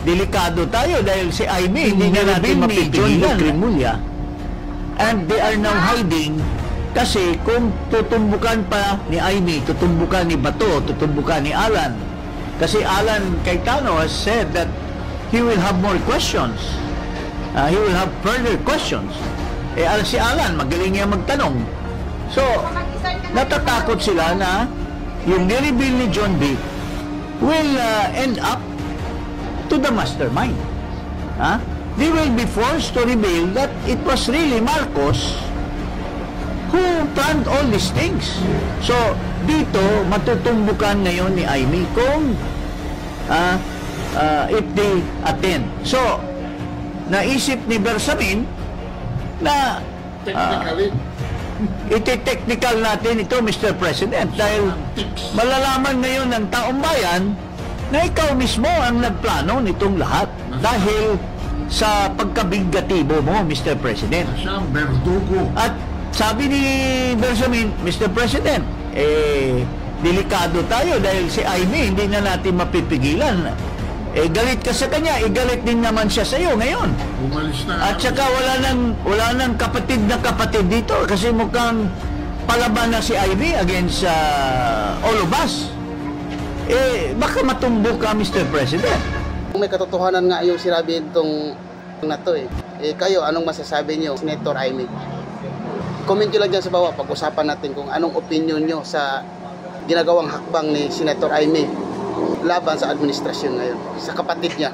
delikado tayo dahil si Amy hindi na natin mapipigilan. And they are now hiding kasi kung tutumbukan pa ni Amy, tutumbukan ni Bato, tutumbukan ni Alan. Kasi Alan Cayetano has said that he will have more questions. He will have further questions. Si Alan, magaling niya magtanong. So, natatakot sila na yung nireveal ni John Vic will end up to the mastermind. They will be forced to reveal that it was really Marcos who planned all these things. So, dito, matutumbukan ngayon ni Amy kung if they attend. So, naisip ni Bersamin na iti-technical natin ito, Mr. President, dahil malalaman ngayon ng taong bayan na ikaw mismo ang nagplano nitong lahat dahil sa pagkabigatibo mo, Mr. President. At sabi ni Bersamin, Mr. President, delikado tayo dahil si Amy hindi na natin mapipigilan. Galit ka sa kanya, galit din naman siya sa iyo ngayon. At saka wala nang kapatid na kapatid dito kasi mukhang palaban na si Amy against all of us. Baka matumbok ka, Mr. President. May katotohanan nga yung sinabi itong na to kayo, anong masasabi nyo, Senator Amy? Comment nyo lang dyan sa bawah, pag-usapan natin kung anong opinion nyo sa ginagawang hakbang ni Senator Amy laban sa administrasyon ngayon, sa kapatid niya.